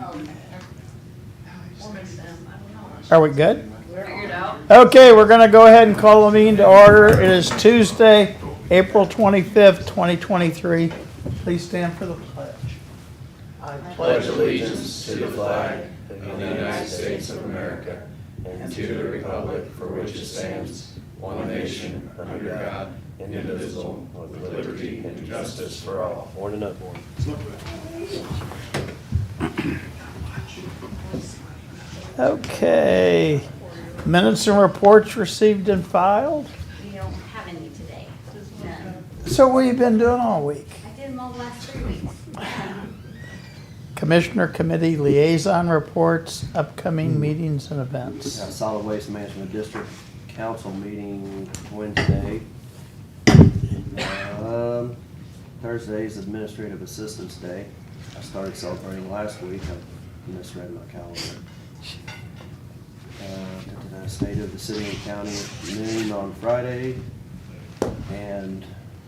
Or maybe them, I don't know. Are we good? Figured out. Okay, we're gonna go ahead and call the meeting to order. It is Tuesday, April 25th, 2023. Please stand for the pledge. I Pledge allegiance to the flag of the United States of America and to the republic for which it stands, one nation, under God, indivisible, with liberty and justice for all. Born and upborn. Okay. Minutes and reports received and filed. We don't have any today. None. So what have you been doing all week? I did them all the last 3 weeks. Commissioner Committee Liaison Reports, upcoming meetings and events. Got a Solid Waste Management District Council meeting Wednesday. Thursday is Administrative Assistance Day. I started celebrating last week. I misread my calendar. State of the City and County at noon on Friday. And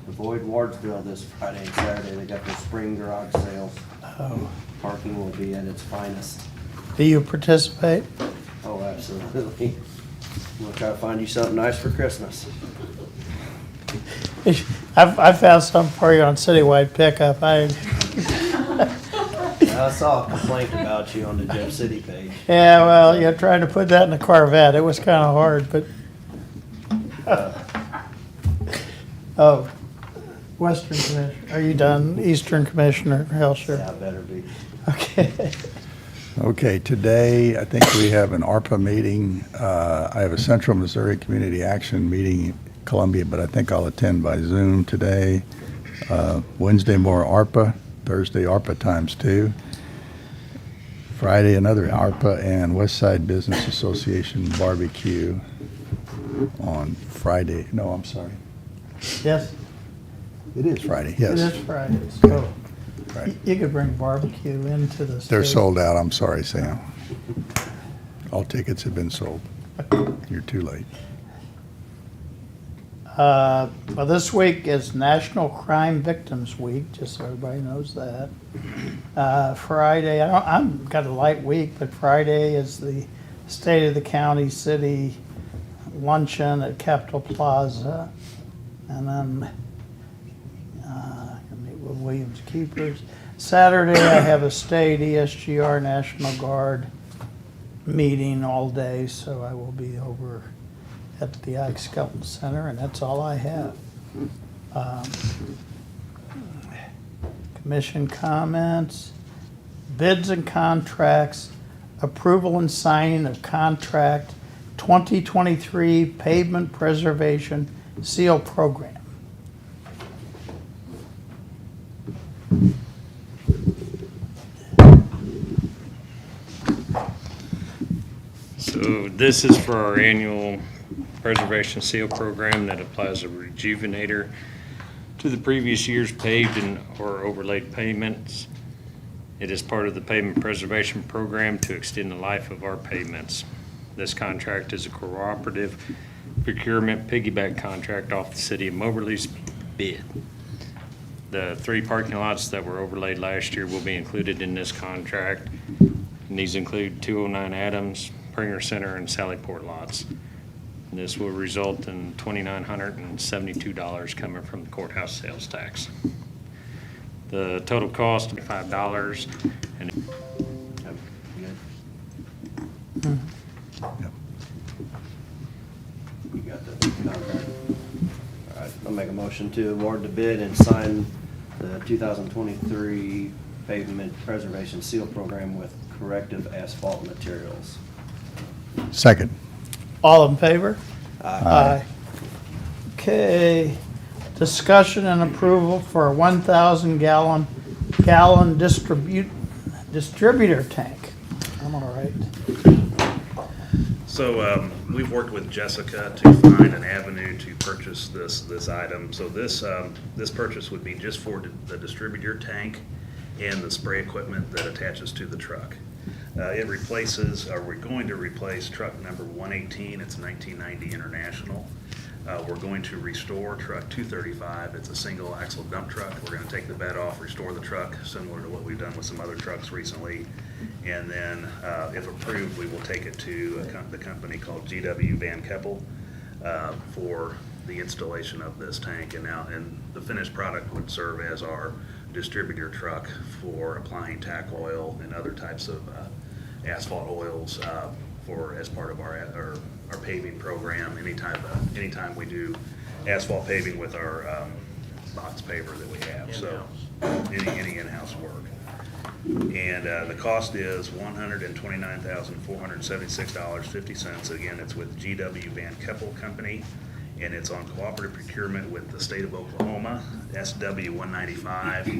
the Boyd Wardsville this Friday and Saturday. They got their spring garage sales. Oh. Parking will be at its finest. Do you participate? Oh, absolutely. We'll try to find you something nice for Christmas. I found something for you on Citywide Pickup. I saw a complaint about you on the Jeff City page. Yeah, well, you're trying to put that in a Corvette. It was kind of hard, but. Oh, Western Commissioner, are you done? Eastern Commissioner, hell sure. Yeah, better be. Okay. Okay, today, I think we have an ARPA meeting. I have a Central Missouri Community Action meeting in Columbia, but I think I'll attend by Zoom today. Wednesday, more ARPA. Thursday, ARPA times 2. Friday, another ARPA and West Side Business Association barbecue on Friday. No, I'm sorry. Yes, It is Friday, it yes. is Friday, so Right. you could bring barbecue into the state. They're sold out, I'm sorry, Sam. All tickets have been sold. You're too late. Well, this week is National Crime Victims Week, just so everybody knows that. Friday, I'm got a light week, but Friday is the State of the County City luncheon at Capitol Plaza. And then I meet with Williams Keepers. Saturday, I have a state ESGR National Guard meeting all day, so I will be over at the Ike Skelton Center, and that's all I have. Commission comments, bids and contracts, approval and signing of contract 2023 Pavement Preservation Seal Program. So this is for our annual preservation seal program that applies a rejuvenator to the previous year's paved and or overlaid pavements. It is part of the pavement preservation program to extend the life of our pavements. This contract is a cooperative procurement piggyback contract off the City of Moberly's bid. The 3 parking lots that were overlaid last year will be included in this contract. And these include 209 Adams, Pringer Center, and Sallyport lots. And this will result in $2,972 coming from the courthouse sales tax. The total cost of $5 and Good. Yep. You got the contract. All right, I'll make a motion to award the bid and sign the 2023 pavement preservation seal program with corrective asphalt materials. Second. All in favor? Aye. Okay, discussion and approval for a 1,000 gallon distributor tank. I'm all right. So we've worked with Jessica to find an avenue to purchase this item. So this purchase would be just for the distributor tank and the spray equipment that attaches to the truck. It replaces, or we're going to replace truck number 118. It's 1990 International. We're going to restore truck 235. It's a single axle dump truck. We're going to take the bed off, restore the truck, similar to what we've done with some other trucks recently. And then, if approved, we will take it to the company called GW Van Keppel for the installation of this tank. And the finished product would serve as our distributor truck for applying tack oil and other types of asphalt oils as part of our paving program. Anytime we do asphalt paving with our box paver that we have, so any in-house work. And the cost is $129,476.50. Again, it's with GW Van Keppel Company, and it's on cooperative procurement with the state of Oklahoma, SW 195.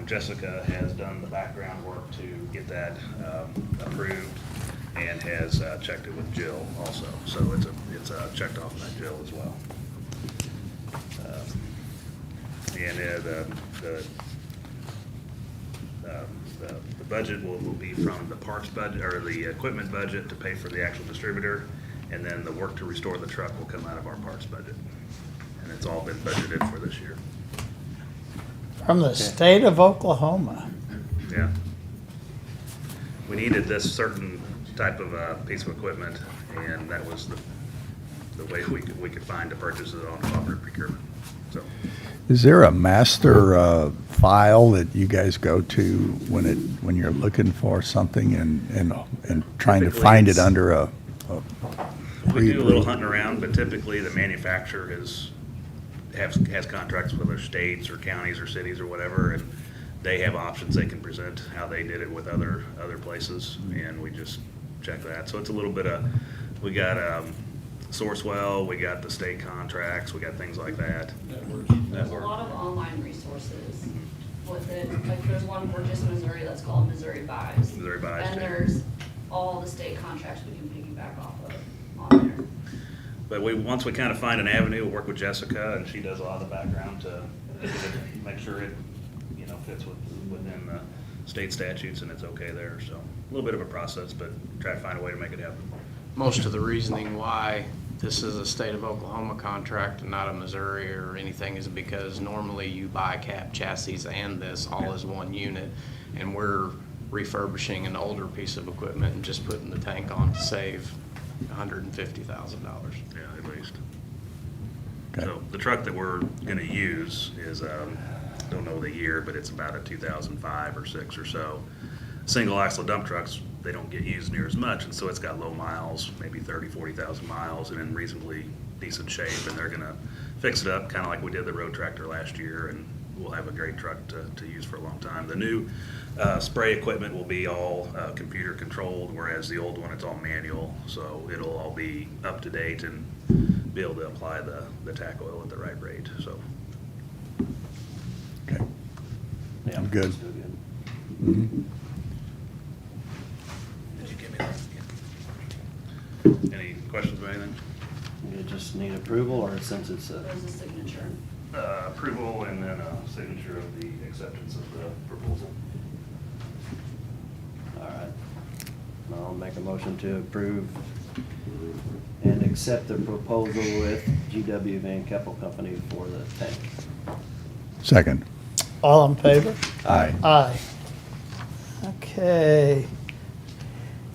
Jessica has done the background work to get that approved and has checked it with Jill also. So it's checked off by Jill as well. The budget will be from the parts budget, or the equipment budget to pay for the actual distributor, and then the work to restore the truck will come out of our parts budget. And it's all been budgeted for this year. From the state of Oklahoma. Yeah. We needed this certain type of piece of equipment, and that was the way we could find to purchase it on cooperative procurement, so. Is there a master file that you guys go to when you're looking for something and trying to Typically, find it it's- under a We do a little hunting around, but typically the manufacturer has contracts with other states or counties or cities or whatever, and they have options they can present how they did it with other places, and we just check that. So it's a little bit of, we got Sourcewell, we got the state contracts, we got things like that. There's a lot of online resources with it. Like there's one for just Missouri that's called Missouri Buys. Missouri Buys, And too. there's all the state contracts we can piggyback off of on there. But once we kind of find an avenue, we'll work with Jessica, and she does a lot of the background to make sure it, fits within the state statutes and it's okay there. So a little bit of a process, but try to find a way to make it happen. Most of the reasoning why this is a state of Oklahoma contract and not a Missouri or anything is because normally you buy cab chassis and this all as one unit, and we're refurbishing an older piece of equipment and just putting the tank on to save $150,000. Yeah, at least. Okay. So the truck that we're gonna use is, don't know the year, but it's about a 2005 or 6 or so. Single axle dump trucks, they don't get used near as much, and so it's got low miles, maybe 30, 40,000 miles, and in reasonably decent shape, and they're gonna fix it up, kinda like we did the road tractor last year, and we'll have a great truck to use for a long time. The new spray equipment will be all computer controlled, whereas the old one, it's all manual, so it'll all be up to date and be able to apply the tack oil at the right rate, so. Okay. Yeah, Good. let's do good. Mhm. Did you give me that? Any questions or anything? You just need approval, or since it's a, There's a signature. Approval and then a signature of the acceptance of the proposal. all right. I'll make a motion to approve and accept the proposal with GW Van Keppel Company for the tank. Second. All in favor? Aye. Aye. Okay.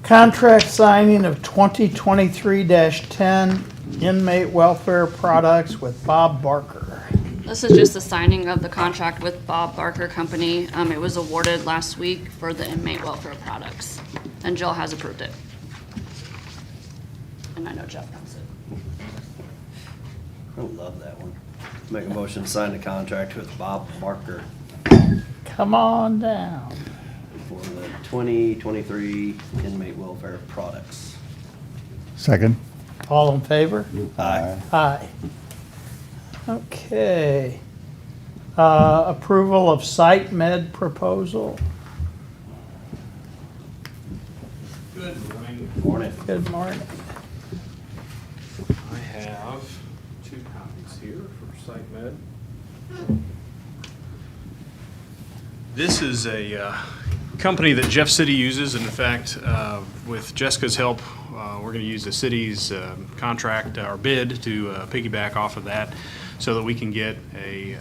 Contract signing of 2023-10 inmate welfare products with Bob Barker. This is just the signing of the contract with Bob Barker Company. It was awarded last week for the inmate welfare products, and Jill has approved it. And I know Jeff knows it. I love that one. Make a motion to sign the contract with Bob Barker Come on down. for the 2023 inmate welfare products. Second. All in favor? Aye. Aye. Okay. Approval of site med proposal. Good morning. Morning. Good morning. I have 2 copies here for SiteMed. This is a company that Jeff City uses. And in fact, with Jessica's help, we're going to use the city's contract or bid to piggyback off of that so that we can get a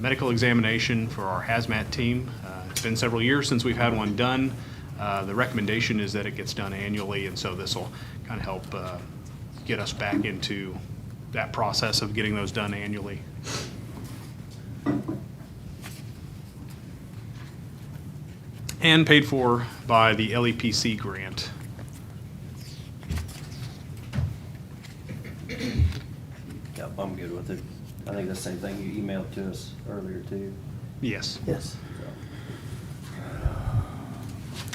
medical examination for our hazmat team. It's been several years since we've had one done. The recommendation is that it gets done annually, and so this will kind of help get us back into that process of getting those done annually. And paid for by the LEPC grant. Yep, I'm good with it. I think that's the same thing you emailed to us earlier too. Yes. Yes.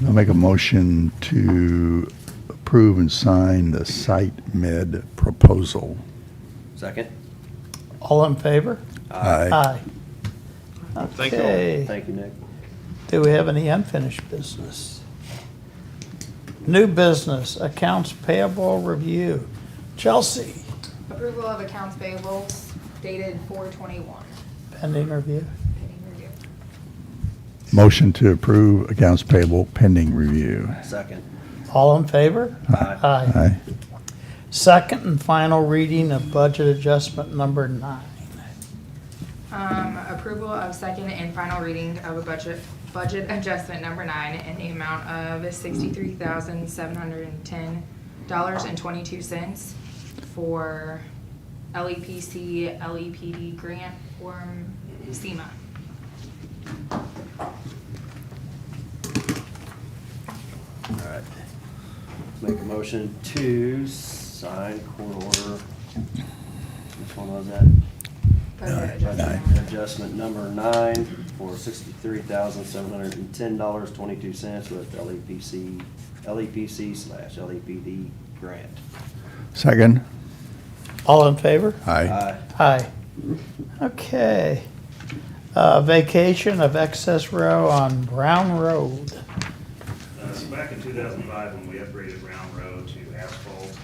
I'll make a motion to approve and sign the site med proposal. Second? All in favor? Aye. Thank you all. Okay. Thank you, Nick. Do we have any unfinished business? New business, accounts payable review. Chelsea, Approval of accounts payables dated 4/21. pending review. Pending review. Motion to approve accounts payable pending review. Second. All in favor? Aye. Aye. Second and final reading of budget adjustment number 9. Approval of second and final reading of a budget adjustment number 9 in the amount of $63,710.22 for LEPC LEPD grant form SEMA. All right. Make a motion to sign court order. Which one was that? Budget Nine. adjustment. Adjustment number 9 for $63,710.22 with LEPC/LEPD grant. Second? All in favor? Aye. Aye. Okay. Vacation of excess row on Brown Road. So back in 2005, when we upgraded Brown Road to asphalt,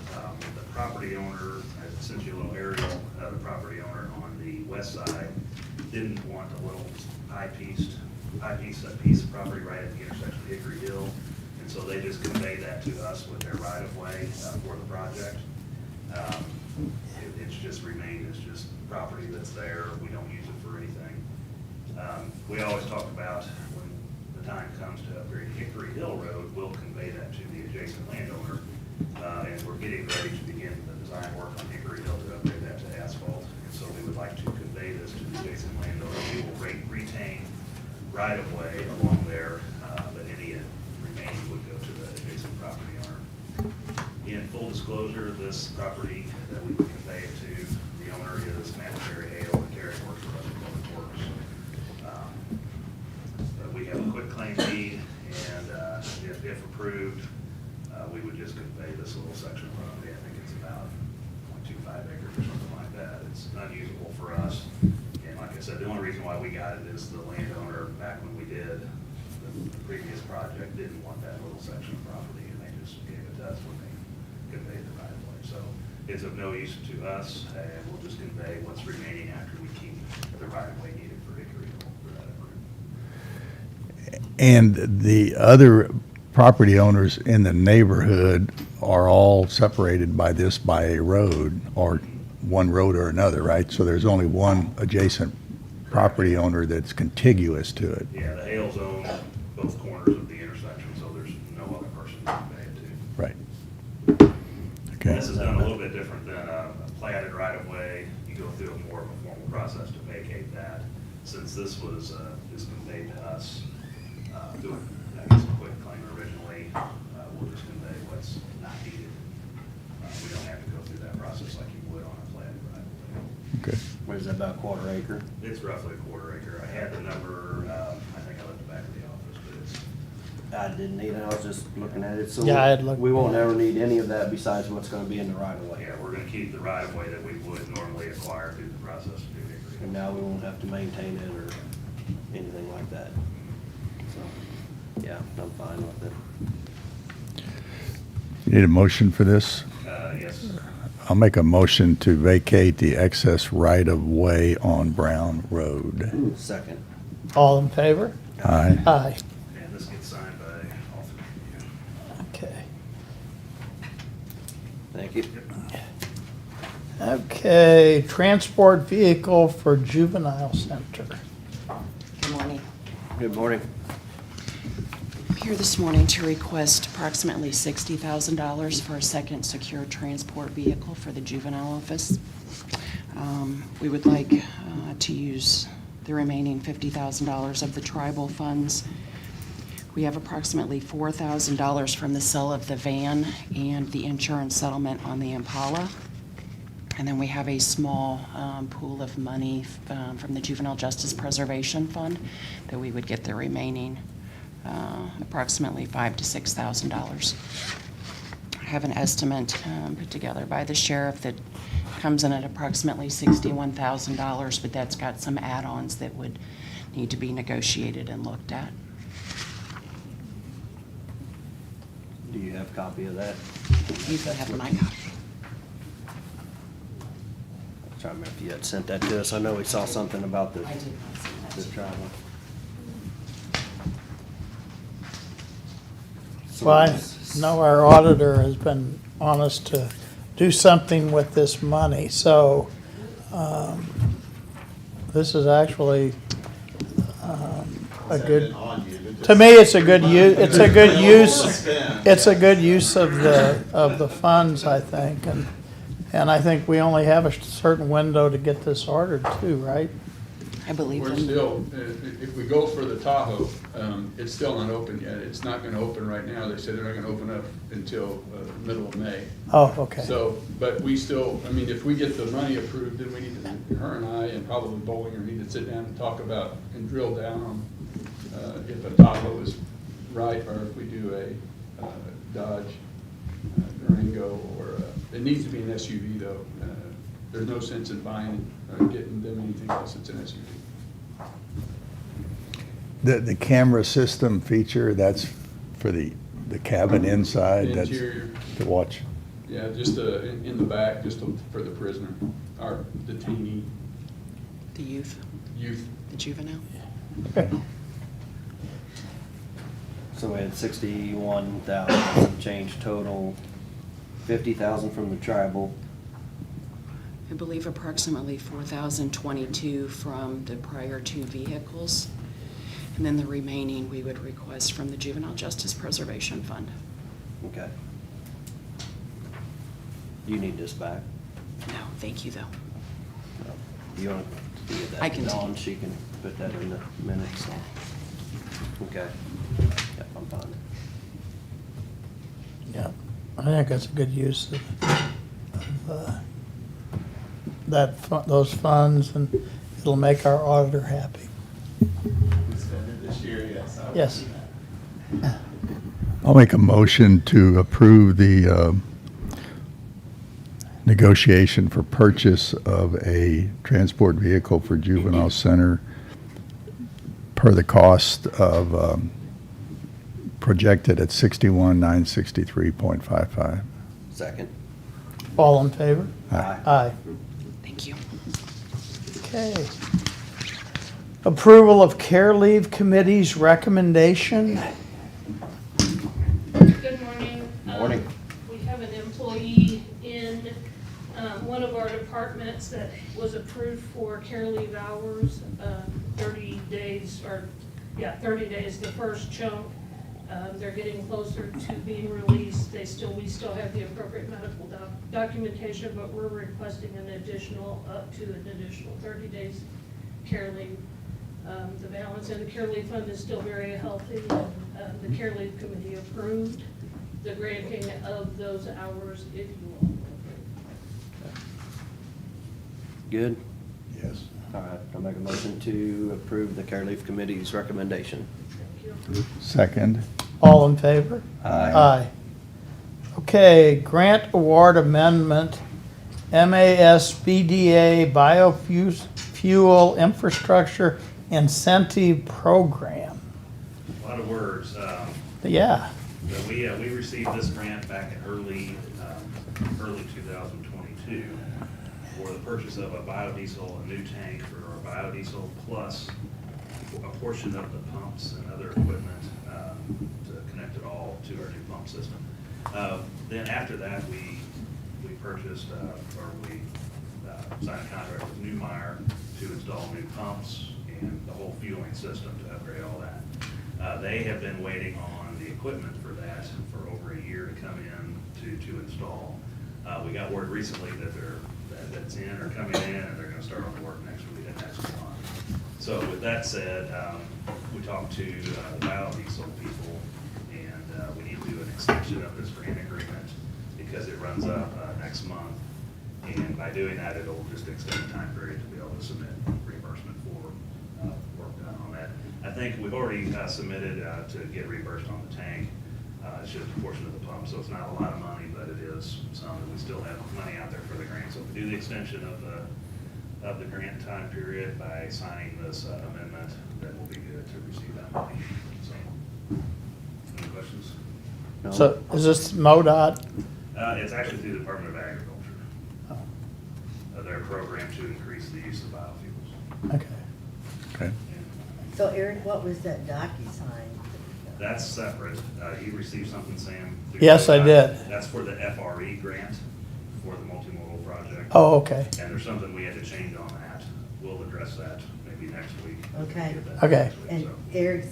the property owner, I sent you a little aerial, the property owner on the west side didn't want a little piece of property right at the intersection of Hickory Hill. And so they just conveyed that to us with their right of way for the project. It's just remained as just property that's there. We don't use it for anything. We always talk about when the time comes to upgrade Hickory Hill Road, we'll convey that to the adjacent landowner. And we're getting ready to begin the design work on Hickory Hill to upgrade that to asphalt. And so we would like to convey this to the adjacent landowner. We will retain right of way along there, but any remaining would go to the adjacent property owner. In full disclosure, this property that we would convey it to, the owner is Matt Terry Hale, and Terry works for us in Public Works. We have a quick claim deed, and if approved, we would just convey this little section of property. I think it's about 0.25 acres or something like that. It's unusable for us. And like I said, the only reason why we got it is the landowner, back when we did the previous project, didn't want that little section of property, and they just gave it to us when they conveyed the right of way. So it's of no use to us, and we'll just convey what's remaining after we keep the right of way needed for Hickory Hill for that improvement. And the other property owners in the neighborhood are all separated by a road, or one road or another, right? So there's only one adjacent property owner that's contiguous to it. Yeah, the Hales own both corners of the intersection, so there's no other person to convey it to. Right. And Okay. this is done a little bit different than a platted right-of-way. You go through more of a formal process to vacate that. Since this was just conveyed to us through, I guess, a quick claim originally, we'll just convey what's not needed. We don't have to go through that process like you would on a platted right-of-way. Okay. What is that, about a quarter acre? It's roughly a quarter acre. I had the number, I think I left it back at the office, but it's, I didn't need it, I was just looking at it, so Yeah, I had looked. we won't ever need any of that besides what's gonna be in the right of way. yeah, we're gonna keep the right-of-way that we would normally acquire through the process of doing Hickory And Hill. now we won't have to maintain it or anything like that. So, yeah, I'm fine with it. You need a motion for this? Yes. I'll make a motion to vacate the excess right-of-way on Brown Road. Second. All in favor? Aye. Aye. And this gets signed Okay. Thank you. Okay, transport vehicle for juvenile center. Good morning. Good morning. I'm here this morning to request approximately $60,000 for a second secure transport vehicle for the juvenile office. We would like to use the remaining $50,000 of the tribal funds. We have approximately $4,000 from the sale of the van and the insurance settlement on the Impala. And then we have a small pool of money from the Juvenile Justice Preservation Fund that we would get the remaining approximately $5,000 to $6,000. I have an estimate put together by the sheriff that comes in at approximately $61,000, but that's got some add-ons that would need to be negotiated and looked at. Do you have a copy of that? You can have my copy. I'm trying to remember if you had sent that to us. I know we saw something about the I did not send that to you. travel. Well, I know our auditor has been on us to do something with this money, so this is actually a good, to me, it's a good use, it's a good use of the funds, I think, and I think we only have a certain window to get this ordered too, right? I believe We're them. still, if we go for the Tahoe, it's still not open yet. It's not gonna open right now. They said they're not gonna open up until middle of May. Oh, okay. So, but we still, I mean, if we get the money approved, then we need to, her and I, and probably Bollinger, need to sit down and talk about and drill down on if a Tahoe is right, or if we do a Dodge Durango, or it needs to be an SUV though. There's no sense in buying or getting them anything else that's an SUV. The camera system feature, that's for the cabin inside, that's Interior. to watch. Yeah, just in the back, just for the prisoner, or detainee, The youth, youth. the juvenile. So we had 61,000 change total, 50,000 from the tribal. I believe approximately 4,022 from the prior two vehicles. And then the remaining we would request from the Juvenile Justice Preservation Fund. Okay. Do you need this back? No, thank you though. No. You want to give that I to can Dawn? take it. She can put that in the minutes. Okay. Yep, I'm fine. Yeah, I think that's a good use of those funds, and it'll make our auditor happy. This year, yes. Yes. I'll make a motion to approve the negotiation for purchase of a transport vehicle for juvenile center per the cost of projected at $61,963.55. Second. All in favor? Aye. Aye. Thank you. Okay. Approval of care leave committee's recommendation. Good morning. Morning. We have an employee in one of our departments that was approved for care leave hours, 30 days, 30 days, the first chunk. They're getting closer to being released. We still have the appropriate medical documentation, but we're requesting an additional, up to an additional 30 days care leave. The balance in the care leave fund is still very healthy. The care leave committee approved the granting of those hours if you will. Good? Yes. All right, I'll make a motion to approve the care leave committee's recommendation. Second. All in favor? Aye. Aye. Okay, grant award amendment, MASBDA Biofuel Infrastructure Incentive Program. A lot of words. Yeah. But we received this grant back in early 2022 for the purchase of a biodiesel, a new tank for our biodiesel, plus a portion of the pumps and other equipment to connect it all to our new pump system. Then after that, we purchased, we signed a contract with Newmeyer to install new pumps and the whole fueling system to upgrade all that. They have been waiting on the equipment for that for over a year to come in to install. We got word recently that that's in or coming in, and they're gonna start on the work next week, next month. So with that said, we talked to the biodiesel people, and we need to do an extension of this grant agreement because it runs up next month. And by doing that, it'll just extend the time period to be able to submit reimbursement for work done on that. I think we've already submitted to get reimbursed on the tank. It's just a portion of the pump, so it's not a lot of money, but it is some, and we still have money out there for the grant. So if we do the extension of the grant time period by signing this amendment, then we'll be good to receive that money. So, any questions? No. So is this MoDOT? It's actually through the Department of Agriculture. Oh, Their program to increase the use of biofuels. okay. Okay. So Eric, what was that DocuSign? That's separate. You received something, Sam? Yes, I did. That's for the FRE grant for the multimodal project. Oh, okay. And there's something we had to change on that. We'll address that maybe next week. Okay. Get that Okay. next week, And so. Eric's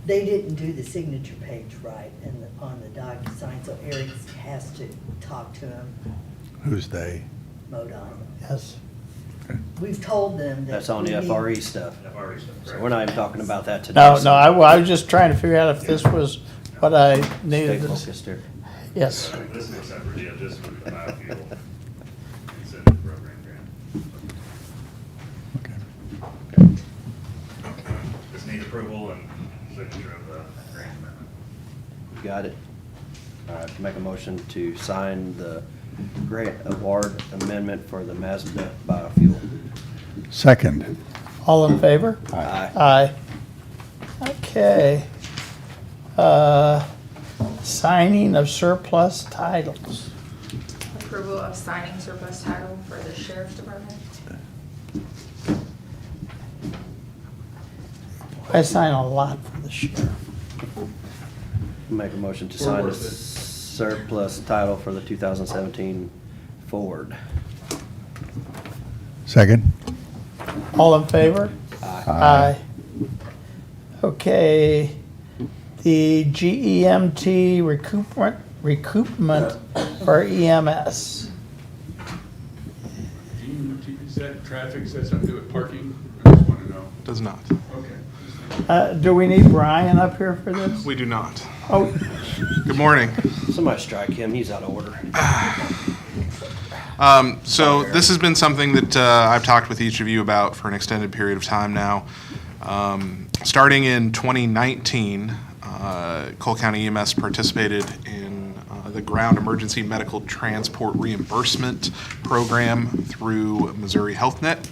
they didn't do the signature page right on the DocuSign, so Eric has to talk to him, Who's they? MoDOT. Yes. We've told them that. That's on we the need- FRE stuff. FRE stuff, So correct. we're not even talking about that today. No, so no, I was just trying to figure out if this was what I Stay needed to. focused here. Yes. This is a separate deal, just for the biofuel incentive program grant. Okay. Just need approval and signature of the grant amendment. Got it. All right, make a motion to sign the grant award amendment for the Mazda biofuel. Second. All in favor? Aye. Aye. Okay. Signing of surplus titles. Approval of signing surplus title for the sheriff's department. I sign a lot for the sheriff. Make a motion to We're sign the worth it. surplus title for the 2017 Ford. Second. All in favor? Aye. Okay, the GEMT recoupment for EMS. Is that traffic, is that something to do with parking? I just want to know. Does not. Okay. Do we need Brian up here for this? We do not. Oh, Good morning. Somebody strike him, he's out of order. So this has been something that I've talked with each of you about for an extended period of time now. Starting in 2019, Cole County EMS participated in the Ground Emergency Medical Transport Reimbursement Program through Missouri Health Net.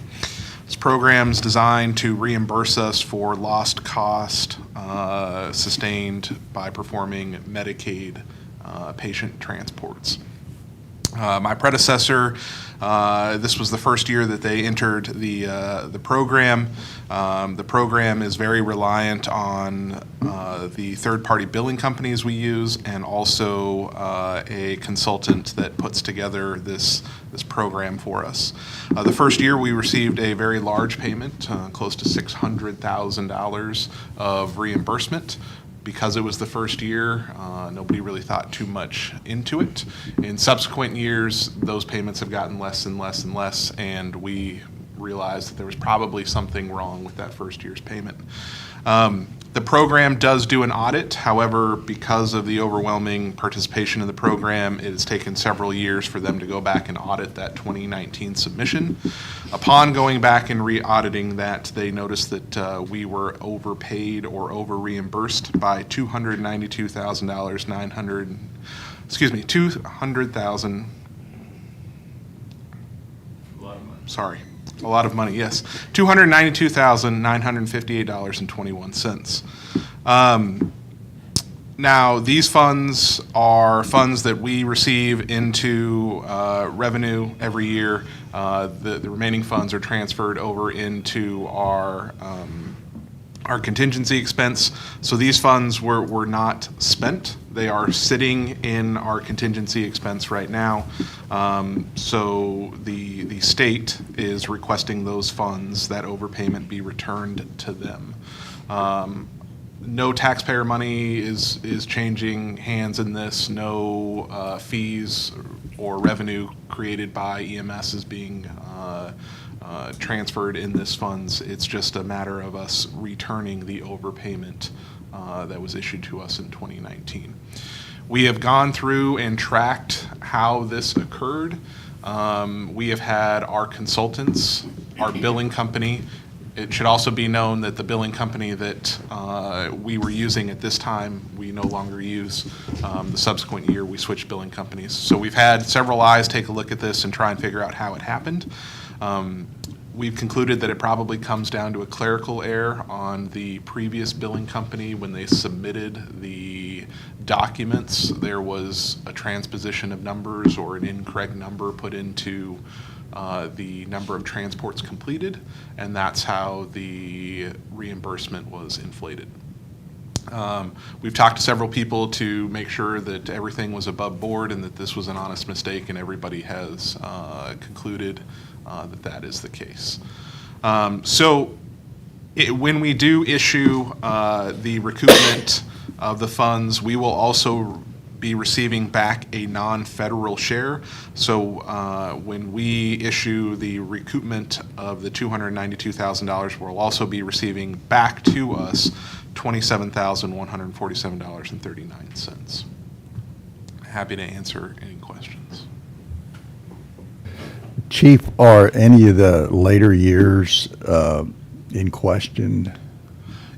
This program is designed to reimburse us for lost cost sustained by performing Medicaid patient transports. My predecessor, this was the first year that they entered the program. The program is very reliant on the third-party billing companies we use, and also a consultant that puts together this program for us. The first year we received a very large payment, close to $600,000 of reimbursement. Because it was the first year, nobody really thought too much into it. In subsequent years, those payments have gotten less and less and less, and we realized that there was probably something wrong with that first year's payment. The program does do an audit. However, because of the overwhelming participation in the program, it has taken several years for them to go back and audit that 2019 submission. Upon going back and re-auditing that, they noticed that we were overpaid or over-reimbursed by $292,000, $200,000. Sorry, a lot of money, yes. $292,958.21. Now, these funds are funds that we receive into revenue every year. The remaining funds are transferred over into our our contingency expense. So these funds were not spent. They are sitting in our contingency expense right now. So the state is requesting those funds, that overpayment be returned to them. No taxpayer money is changing hands in this. No fees or revenue created by EMS is being transferred in this funds. It's just a matter of us returning the overpayment that was issued to us in 2019. We have gone through and tracked how this occurred. We have had our consultants, our billing company. It should also be known that the billing company that we were using at this time, we no longer use. The subsequent year, we switched billing companies. So we've had several eyes take a look at this and try and figure out how it happened. We've concluded that it probably comes down to a clerical error on the previous billing company when they submitted the documents. There was a transposition of numbers or an incorrect number put into the number of transports completed, and that's how the reimbursement was inflated. We've talked to several people to make sure that everything was above board and that this was an honest mistake, and everybody has concluded that that is the case. When we do issue the recoupment of the funds, we will also be receiving back a non-federal share. So when we issue the recoupment of the $292,000, we'll also be receiving back to us $27,147.39. Happy to answer any questions. Chief, are any of the later years in question?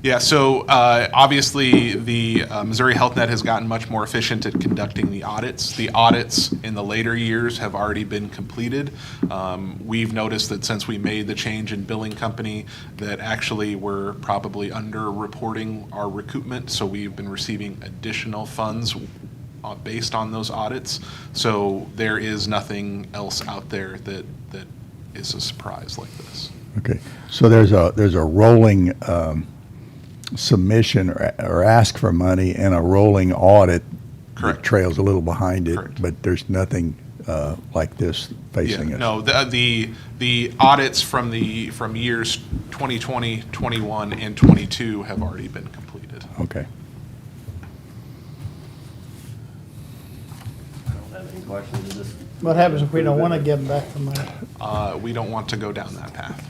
Yeah, so obviously the Missouri Health Net has gotten much more efficient at conducting the audits. The audits in the later years have already been completed. We've noticed that since we made the change in billing company that actually we're probably under-reporting our recoupment, so we've been receiving additional funds based on those audits. So there is nothing else out there that is a surprise like this. Okay, so there's a rolling submission or ask for money and a rolling audit. Correct. That trails a little behind it. Correct. But there's nothing like this facing us. No, the audits from years 2020, 21, and 22 have already been completed. Okay. I don't have any questions. Is this? What happens if we don't want to give them back the money? We don't want to go down that path.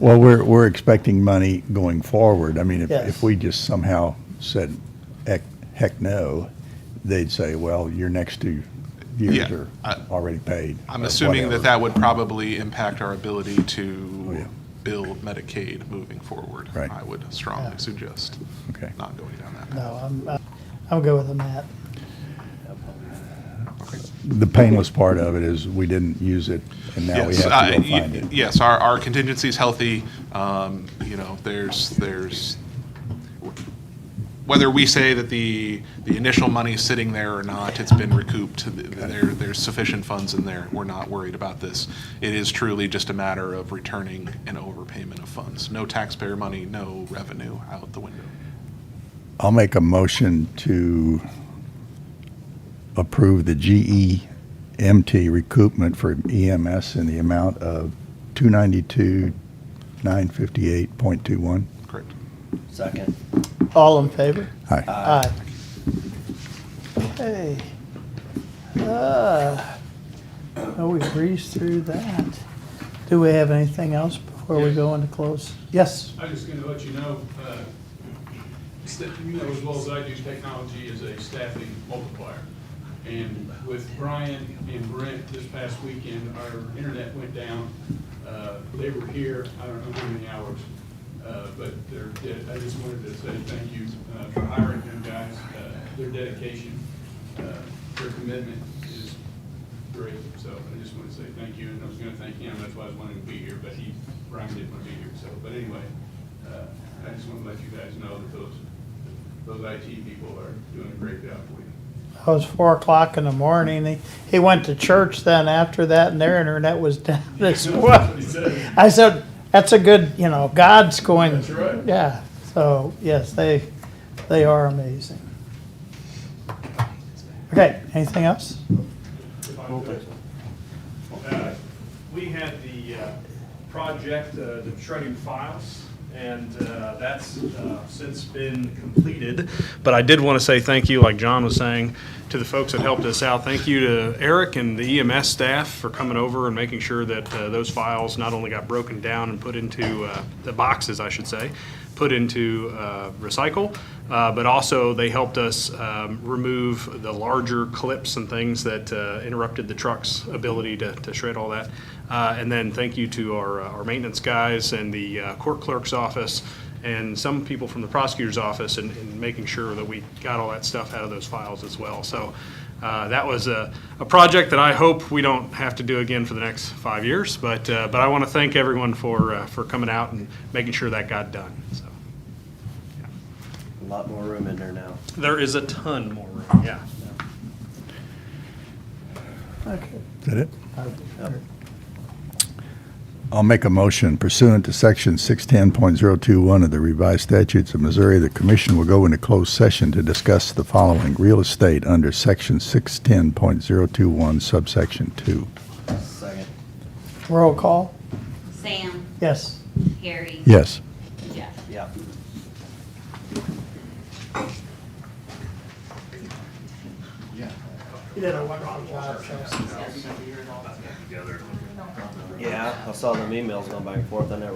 Well, we're expecting money going forward. I mean, Yes. if we just somehow said, heck no, they'd say, well, your next 2 years Yeah, are already paid. I'm or assuming whatever. that would probably impact our ability to Oh, yeah. bill Medicaid moving forward. Right. I would strongly Yeah. suggest Okay. not going down that path. No, I'm good with the Matt. The painless part of it is we didn't use it, and now we Yes, have to go find it. Yes, our contingency is healthy. There's whether we say that the initial money is sitting there or not, it's been recouped. There's sufficient funds in there. We're not worried about this. It is truly just a matter of returning an overpayment of funds. No taxpayer money, no revenue out the window. I'll make a motion to approve the GEMT recoupment for EMS in the amount of $292,958.21. Correct. Second. All in favor? Aye. Aye. Okay. Well, we breezed through that. Do we have anything else before we go into close? Yes? I'm just gonna let you know as well as I do, technology is a staffing multiplier. And with Brian and Brent this past weekend, our internet went down. They were here, I don't know how many hours, but I just wanted to say thank you for hiring them guys. Their dedication, their commitment is great. So I just want to say thank you, and I was going to thank him. That's why I was wanting to be here, but Brian didn't want to be here. So, but anyway, I just want to let you guys know that those IT people are doing a great job for you. It was 4 o'clock in the morning. He went to church then after that, and their internet was down as well. That's what he said. I said, that's a good, you know, God's going. That's right. Yeah, so, yes, they are amazing. Okay, anything else? We had the project, the shredding files, and that's since been completed. But I did want to say thank you, like John was saying, to the folks that helped us out. Thank you to Eric and the EMS staff for coming over and making sure that those files not only got broken down and put into the boxes, I should say, put into recycle, but also they helped us remove the larger clips and things that interrupted the truck's ability to shred all that. And then thank you to our maintenance guys and the court clerk's office and some people from the prosecutor's office in making sure that we got all that stuff out of those files as well. So that was a project that I hope we don't have to do again for the next 5 years, but I want to thank everyone for coming out and making sure that got done. So A lot more room in there now. there is a ton more room, yeah. Okay. Is that it? I'll make a motion pursuant to section 610.021 of the revised statutes of Missouri, the commission will go into closed session to discuss the following: real estate under section 610.021 subsection 2. Second. Roll call? Sam, Yes. Harry. Yes. Jeff. Yeah. You did a wonderful job, Together. Yeah, I saw them emails going back and forth. I never